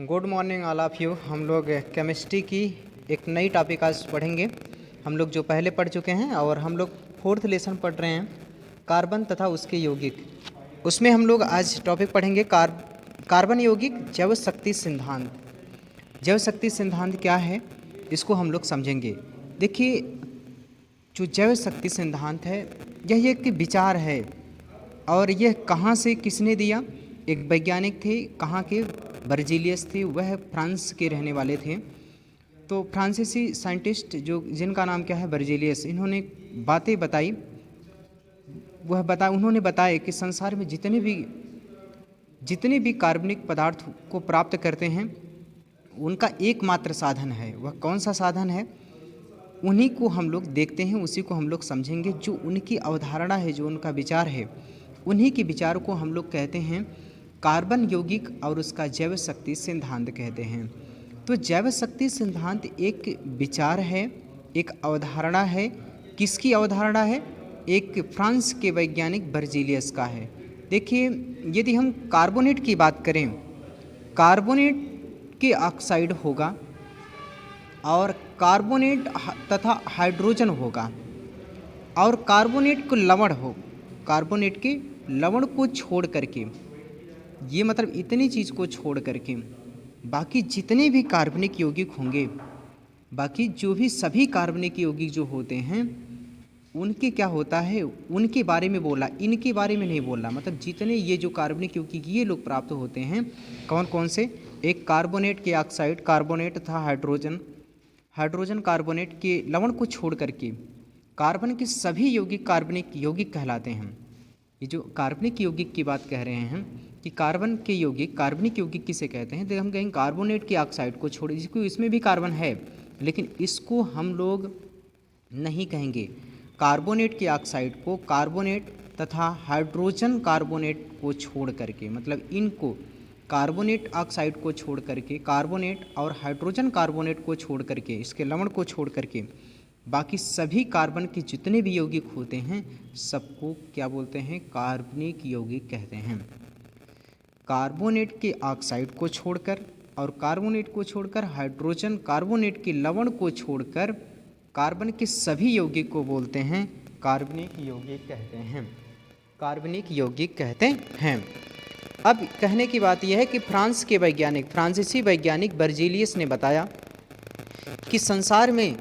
Good morning all of you. हम लोग chemistry की एक नई टॉपिक आज पढ़ेंगे। हम लोग जो पहले पढ़ चुके हैं और हम लोग फोर्थ लेसन पढ़ रहे हैं, कार्बन तथा उसके यौगिक। उसमें हम लोग आज टॉपिक पढ़ेंगे कार्बन यौगिक जैव शक्ति सिद्धांत। जैव शक्ति सिद्धांत क्या है, इसको हम लोग समझेंगे। देखिए, जो जैव शक्ति सिद्धांत है यह एक विचार है, और यह कहाँ से किसने दिया? एक वैज्ञानिक थे, कहाँ के? बर्जीलियस थे। वह फ्रांस के रहने वाले थे। तो फ्रांसीसी साइंटिस्ट जो जिनका नाम क्या है, बर्जीलियस, इन्होंने बातें बताई। उन्होंने बताया कि संसार में जितने भी कार्बनिक पदार्थ को प्राप्त करते हैं उनका एकमात्र साधन है। वह कौन सा साधन है? उन्हीं को हम लोग देखते हैं, उसी को हम लोग समझेंगे। जो उनकी अवधारणा है, जो उनका विचार है, उन्हीं के विचार को हम लोग कहते हैं कार्बन यौगिक और उसका जैव शक्ति सिद्धांत कहते हैं। तो जैव शक्ति सिद्धांत एक विचार है, एक अवधारणा है। किसकी अवधारणा है? एक फ्रांस के वैज्ञानिक बर्जीलियस का है। देखिए, यदि हम कार्बोनेट की बात करें, कार्बोनेट के ऑक्साइड होगा और कार्बोनेट तथा हाइड्रोजन होगा, और कार्बोनेट को लवण हो, कार्बोनेट के लवण को छोड़ करके, ये मतलब इतनी चीज़ को छोड़ करके बाकी जितने भी कार्बनिक यौगिक होंगे, बाकी जो भी सभी कार्बनिक यौगिक जो होते हैं, उनके क्या होता है, उनके बारे में बोला, इनके बारे में नहीं बोला। मतलब जितने ये जो कार्बनिक यौगिक ये लोग प्राप्त होते हैं, कौन कौन से? एक कार्बोनेट के ऑक्साइड, कार्बोनेट तथा हाइड्रोजन कार्बोनेट के लवण को छोड़ करके कार्बन के सभी यौगिक कार्बनिक यौगिक कहलाते हैं। ये जो कार्बनिक यौगिक की बात कह रहे हैं कि कार्बन के यौगिक, कार्बनिक यौगिक किसे कहते हैं? तो हम कहेंगे कार्बोनेट के ऑक्साइड को छोड़, जिसको इसमें भी कार्बन है, लेकिन इसको हम लोग नहीं कहेंगे। कार्बोनेट के ऑक्साइड को कार्बोनेट तथा हाइड्रोजन कार्बोनेट को छोड़ करके, मतलब इनको कार्बोनेट ऑक्साइड को छोड़ करके, कार्बोनेट और हाइड्रोजन कार्बोनेट को छोड़ करके, इसके लवण को छोड़ करके बाकी सभी कार्बन के जितने भी यौगिक होते हैं सबको क्या बोलते हैं? कार्बनिक यौगिक कहते हैं। कार्बोनेट के ऑक्साइड को छोड़कर और कार्बोनेट को छोड़कर, हाइड्रोजन कार्बोनेट के लवण को छोड़कर कार्बन के सभी यौगिक को बोलते हैं कार्बनिक यौगिक कहते हैं। कार्बनिक यौगिक कहते हैं। अब कहने की बात यह है कि फ्रांसीसी वैज्ञानिक बर्जीलियस ने बताया कि संसार में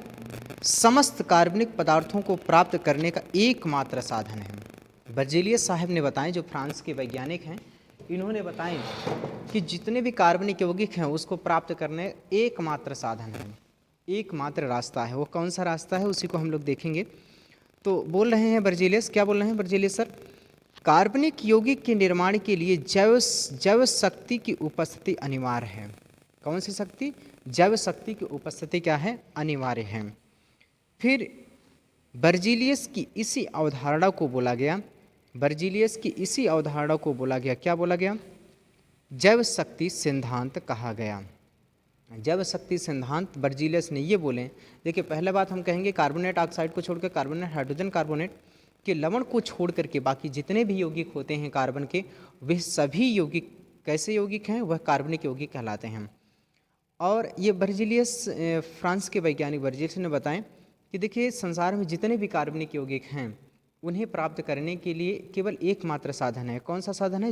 समस्त कार्बनिक पदार्थों को प्राप्त करने का एकमात्र साधन है। बर्जीलियस साहब ने बताएं, जो फ्रांस के वैज्ञानिक हैं, इन्होंने बताएं कि जितने भी कार्बनिक यौगिक हैं उसको प्राप्त करने एकमात्र साधन है, एकमात्र रास्ता है। वो कौन सा रास्ता है, उसी को हम लोग देखेंगे। तो बोल रहे हैं बर्जीलियस, क्या बोल रहे हैं बर्जीलियस सर? कार्बनिक यौगिक के निर्माण के लिए जैव शक्ति की उपस्थिति अनिवार्य है। कौन सी शक्ति? जैव शक्ति की उपस्थिति क्या है? अनिवार्य है। फिर बर्जीलियस की इसी अवधारणा को बोला गया, क्या बोला गया? जैव शक्ति सिद्धांत कहा गया। जैव शक्ति सिद्धांत बर्जीलियस ने ये बोले। देखिए, पहले बात हम कहेंगे कार्बोनेट ऑक्साइड को छोड़कर, कार्बोनेट हाइड्रोजन कार्बोनेट के लवण को छोड़ करके बाकी जितने भी यौगिक होते हैं कार्बन के, वे सभी यौगिक कैसे यौगिक हैं? वह कार्बनिक यौगिक कहलाते हैं। और ये बर्जीलियस, फ्रांस के वैज्ञानिक बर्जीलियस ने बताएं कि देखिए, संसार में जितने भी कार्बनिक यौगिक हैं उन्हें प्राप्त करने के लिए केवल एकमात्र साधन है। कौन सा साधन है?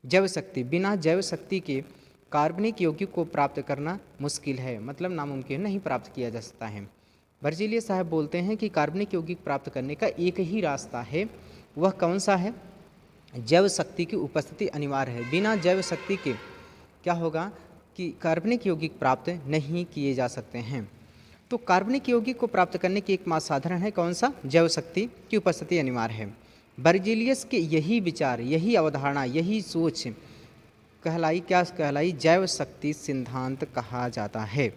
जैव शक्ति। बिना जैव शक्ति के कार्बनिक यौगिक को प्राप्त करना मुश्किल है, मतलब नामुमकिन, नहीं प्राप्त किया जा सकता है। बर्जीलियस साहब बोलते हैं कि कार्बनिक यौगिक प्राप्त करने का एक ही रास्ता है। वह कौन सा है? जैव शक्ति की उपस्थिति अनिवार्य है। बिना जैव शक्ति के क्या होगा कि कार्बनिक यौगिक प्राप्त नहीं किए जा सकते हैं। तो कार्बनिक यौगिक को प्राप्त करने की एकमात्र साधन है कौन सा? जैव शक्ति की उपस्थिति अनिवार्य है। बर्जीलियस के यही विचार, यही अवधारणा, यही सोच कहलाई, क्या कहलाई? जैव शक्ति सिद्धांत कहा जाता है।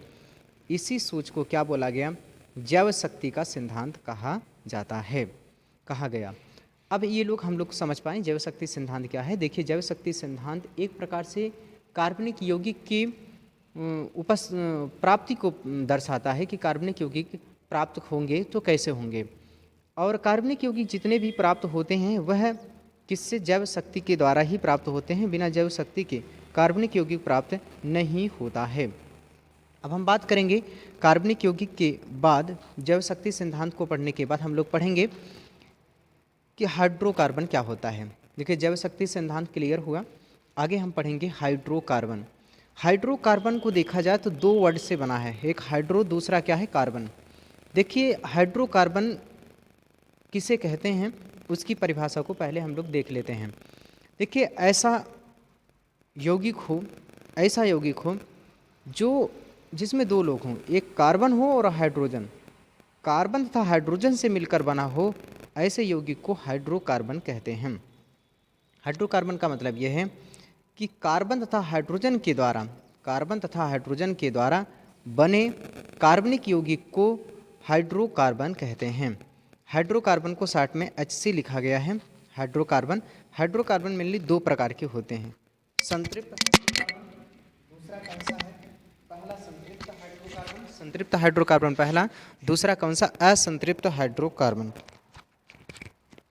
इसी सोच को क्या बोला गया? जैव शक्ति का सिद्धांत कहा जाता है, कहा गया। अब ये लोग हम लोग समझ पाएँ जैव शक्ति सिद्धांत क्या है। देखिए, जैव शक्ति सिद्धांत एक प्रकार से कार्बनिक यौगिक की प्राप्ति को दर्शाता है कि कार्बनिक यौगिक प्राप्त होंगे तो कैसे होंगे, और कार्बनिक यौगिक जितने भी प्राप्त होते हैं वह किससे? जैव शक्ति के द्वारा ही प्राप्त होते हैं। बिना जैव शक्ति के कार्बनिक यौगिक प्राप्त नहीं होता है। अब हम बात करेंगे कार्बनिक यौगिक के बाद, जैव शक्ति सिद्धांत को पढ़ने के बाद हम लोग पढ़ेंगे कि हाइड्रोकार्बन क्या होता है। देखिए जैव शक्ति सिद्धांत क्लियर हुआ, आगे हम पढ़ेंगे हाइड्रोकार्बन। हाइड्रोकार्बन को देखा जाए तो दो वर्ड से बना है, एक हाइड्रो, दूसरा क्या है कार्बन। देखिए हाइड्रोकार्बन किसे कहते हैं उसकी परिभाषा को पहले हम लोग देख लेते हैं। देखिए ऐसा यौगिक हो जो जिसमें दो लोग हों, एक कार्बन हो और हाइड्रोजन, कार्बन तथा हाइड्रोजन से मिलकर बना हो, ऐसे यौगिक को हाइड्रोकार्बन कहते हैं। हाइड्रोकार्बन का मतलब यह है कि कार्बन तथा हाइड्रोजन के द्वारा बने कार्बनिक यौगिक को हाइड्रोकार्बन कहते हैं। हाइड्रोकार्बन को शॉर्ट में HC लिखा गया है। हाइड्रोकार्बन मेनली दो प्रकार के होते हैं, संतृप्त दूसरा कौन सा है, पहला संतृप्त हाइड्रोकार्बन पहला, दूसरा कौन सा, असंतृप्त हाइड्रोकार्बन।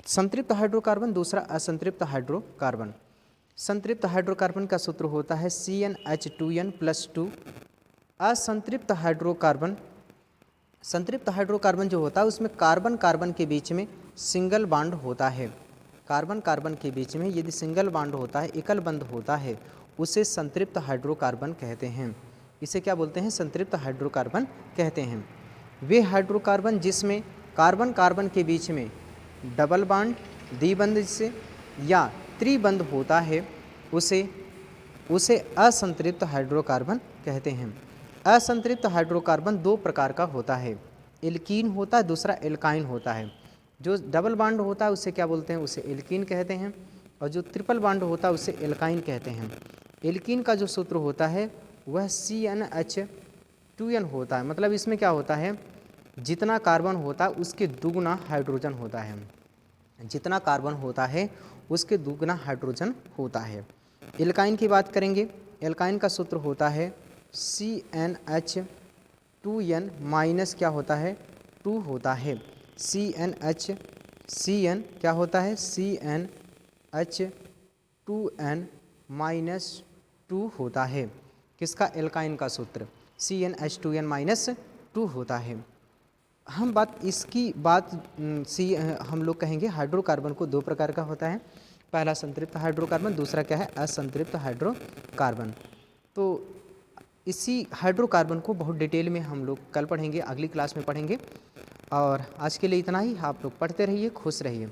संतृप्त हाइड्रोकार्बन दूसरा असंतृप्त हाइड्रोकार्बन। संतृप्त हाइड्रोकार्बन का सूत्र होता है CnH2n+2। असंतृप्त हाइड्रोकार्बन जो होता है उसमें कार्बन कार्बन के बीच में सिंगल बॉन्ड होता है। कार्बन कार्बन के बीच में यदि सिंगल बॉन्ड होता है, एकल बंध होता है, उसे संतृप्त हाइड्रोकार्बन कहते हैं। इसे क्या बोलते हैं, संतृप्त हाइड्रोकार्बन कहते हैं। वे हाइड्रोकार्बन जिसमें कार्बन कार्बन के बीच में डबल बॉन्ड, द्विबंध से या त्रिबंध होता है, उसे असंतृप्त हाइड्रोकार्बन कहते हैं। असंतृप्त हाइड्रोकार्बन दो प्रकार का होता है, एल्कीन होता है, दूसरा एल्काइन होता है। जो डबल बॉन्ड होता है उसे क्या बोलते हैं, उसे एल्कीन कहते हैं, और जो ट्रिपल बॉन्ड होता है उसे एल्काइन कहते हैं। एल्कीन का जो सूत्र होता है वह CnH2n होता है। मतलब इसमें क्या होता है, जितना कार्बन होता है उसके दुगुना हाइड्रोजन होता है, जितना कार्बन होता है उसके दुगुना हाइड्रोजन होता है। एल्काइन की बात करेंगे, एल्काइन का सूत्र होता है CnH2n माइनस क्या होता है, 2 होता है। Cn क्या होता है, CnH2n माइनस 2 होता है। किसका, एल्काइन का सूत्र CnH2n माइनस 2 होता है। हम हम लोग कहेंगे हाइड्रोकार्बन को दो प्रकार का होता है, पहला संतृप्त हाइड्रोकार्बन, दूसरा क्या है, असंतृप्त हाइड्रोकार्बन। तो इसी हाइड्रोकार्बन को बहुत डिटेल में हम लोग कल पढ़ेंगे, अगली क्लास में पढ़ेंगे। और आज के लिए इतना ही। आप लोग पढ़ते रहिए, खुश रहिए।